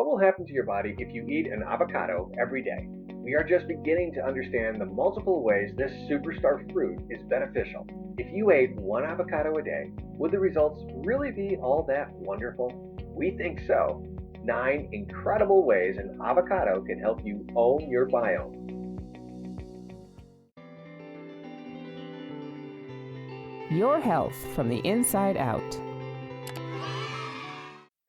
What will happen to your body if you eat an avocado every day? We are just beginning to understand the multiple ways this superstar fruit is beneficial. If you ate one avocado a day, would the results really be all that wonderful? We think so. 9 incredible ways an avocado can help you own your biome. Your health from the inside out.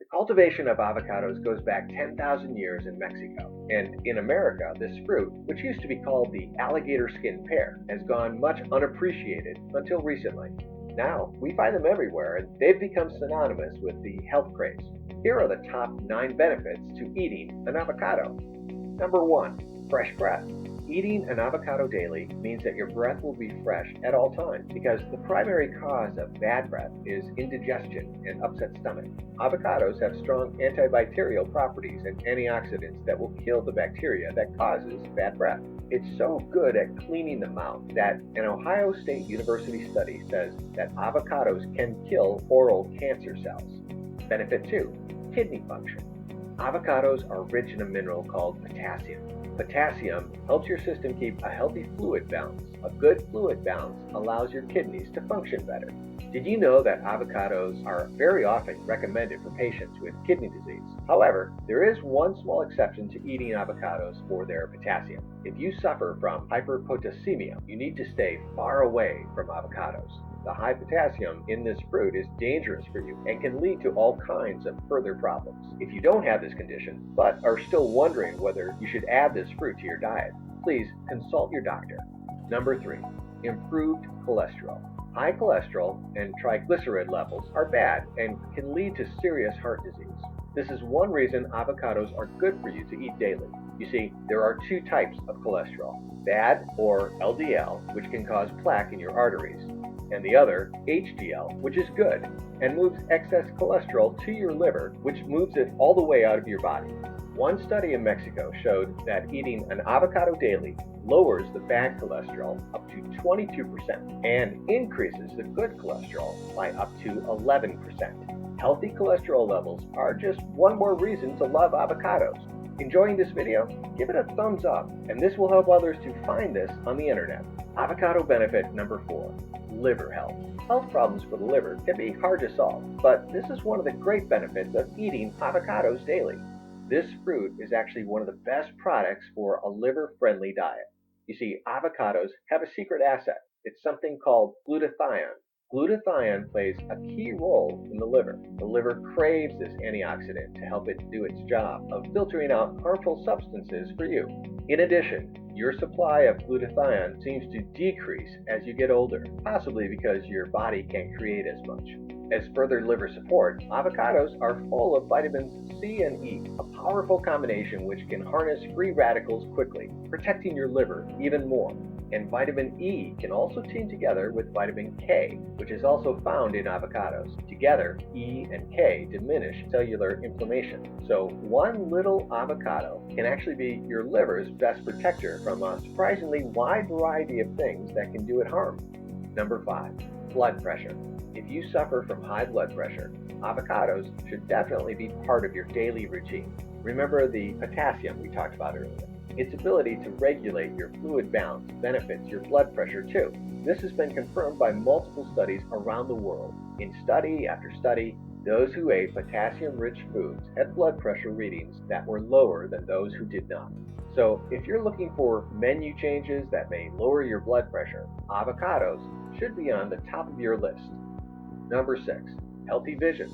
The cultivation of avocados goes back 10,000 years in Mexico. And in America, this fruit, which used to be called the alligator skin pear, has gone much unappreciated until recently. Now, we find them everywhere, and they've become synonymous with the health craze. Here are the top 9 benefits to eating an avocado. Number 1, fresh breath. Eating an avocado daily means that your breath will be fresh at all times because the primary cause of bad breath is indigestion and upset stomach. Avocados have strong antibacterial properties and antioxidants that will kill the bacteria that causes bad breath. It's so good at cleaning the mouth that an Ohio State University study says that avocados can kill oral cancer cells. Benefit 2, kidney function. Avocados are rich in a mineral called potassium. Potassium helps your system keep a healthy fluid balance. A good fluid balance allows your kidneys to function better. Did you know that avocados are very often recommended for patients with kidney disease? However, there is one small exception to eating avocados for their potassium. If you suffer from hyperpotassiemia, you need to stay far away from avocados. The high potassium in this fruit is dangerous for you and can lead to all kinds of further problems. If you don't have this condition, but are still wondering whether you should add this fruit to your diet, please consult your doctor. Number 3, improved cholesterol. High cholesterol and triglyceride levels are bad and can lead to serious heart disease. This is one reason avocados are good for you to eat daily. You see, there are 2 types of cholesterol, bad or LDL, which can cause plaque in your arteries, and the other, HDL, which is good and moves excess cholesterol to your liver, which moves it all the way out of your body. One study in Mexico showed that eating an avocado daily lowers the bad cholesterol up to 22% and increases the good cholesterol by up to 11%. Healthy cholesterol levels are just one more reason to love avocados. Enjoying this video? Give it a thumbs up, and this will help others to find this on the internet. Avocado benefit number 4, liver health. Health problems for the liver can be hard to solve, but this is one of the great benefits of eating avocados daily. This fruit is actually one of the best products for a liver-friendly diet. You see, avocados have a secret asset. It's something called glutathione. Glutathione plays a key role in the liver. The liver craves this antioxidant to help it do its job of filtering out harmful substances for you. In addition, your supply of glutathione seems to decrease as you get older, possibly because your body can't create as much. As further liver support, avocados are full of vitamins C and E, a powerful combination which can harness free radicals quickly, protecting your liver even more. And vitamin E can also team together with vitamin K, which is also found in avocados. Together, E and K diminish cellular inflammation. So one little avocado can actually be your liver's best protector from a surprisingly wide variety of things that can do it harm. Number 5, blood pressure. If you suffer from high blood pressure, avocados should definitely be part of your daily routine. Remember the potassium we talked about earlier. Its ability to regulate your fluid balance benefits your blood pressure too. This has been confirmed by multiple studies around the world. In study after study, those who ate potassium-rich foods had blood pressure readings that were lower than those who did not. So if you're looking for menu changes that may lower your blood pressure, avocados should be on the top of your list. Number 6, healthy vision.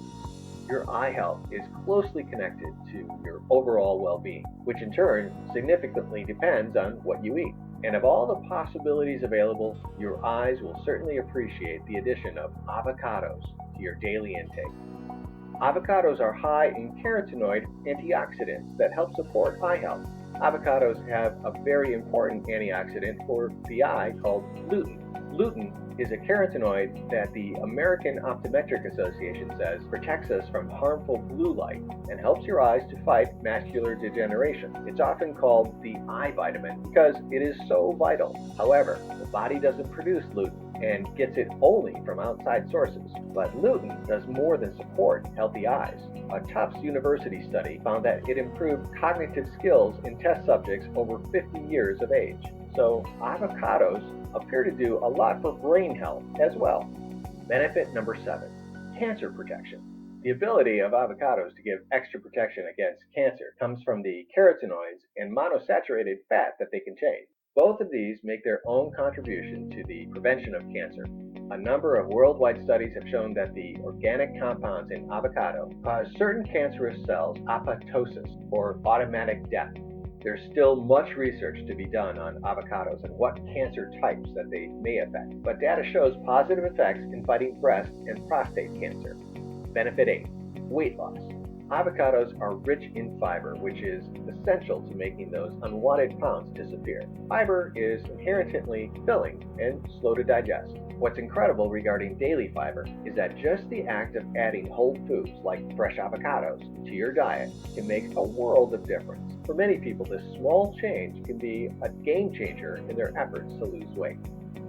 Your eye health is closely connected to your overall well-being, which in turn significantly depends on what you eat. And of all the possibilities available, your eyes will certainly appreciate the addition of avocados to your daily intake. Avocados are high in carotenoid antioxidants that help support eye health. Avocados have a very important antioxidant for the eye called lutein. Lutein is a carotenoid that the American Optometric Association says protects us from harmful blue light and helps your eyes to fight macular degeneration. It's often called the eye vitamin because it is so vital. However, the body doesn't produce lutein, and gets it only from outside sources. But gluten does more than support healthy eyes. A Tufts University study found that it improved cognitive skills in test subjects over 50 years of age. So avocados appear to do a lot for brain health as well. Benefit number 7, cancer protection. The ability of avocados to give extra protection against cancer comes from the carotenoids and monosaturated fat that they contain. Both of these make their own contribution to the prevention of cancer. A number of worldwide studies have shown that the organic compounds in avocado cause certain cancerous cells apoptosis, or automatic death. There's still much research to be done on avocados and what cancer types that they may affect, but data shows positive effects in fighting breast and prostate cancer. Benefit 8, weight loss. Avocados are rich in fiber, which is essential to making those unwanted pounds disappear. Fiber is inherently filling and slow to digest. What's incredible regarding daily fiber is that just the act of adding whole foods like fresh avocados to your diet can make a world of difference. For many people, this small change can be a game changer in their efforts to lose weight.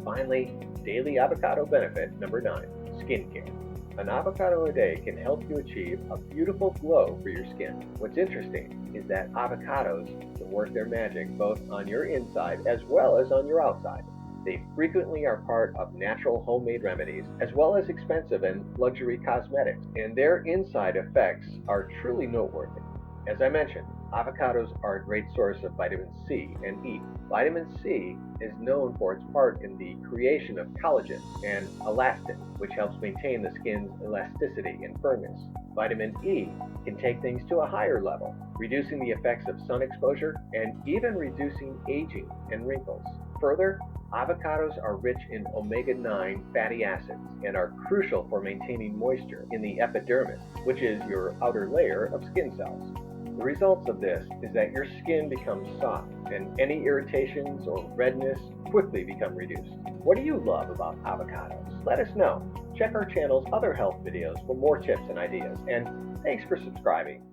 Finally, daily avocado benefit number 9, skincare. An avocado a day can help you achieve a beautiful glow for your skin. What's interesting is that avocados can work their magic both on your inside as well as on your outside. They frequently are part of natural homemade remedies as well as expensive and luxury cosmetics, and their inside effects are truly noteworthy. As I mentioned, avocados are a great source of vitamin C and E. Vitamin C is known for its part in the creation of collagen and elastin, which helps maintain the skin's elasticity and firmness. Vitamin E can take things to a higher level, reducing the effects of sun exposure and even reducing aging and wrinkles. Further, avocados are rich in omega-9 fatty acids and are crucial for maintaining moisture in the epidermis, which is your outer layer of skin cells. The results of this is that your skin becomes soft and any irritations or redness quickly become reduced. What do you love about avocados? Let us know. Check our channel's other health videos for more tips and ideas, and thanks for subscribing.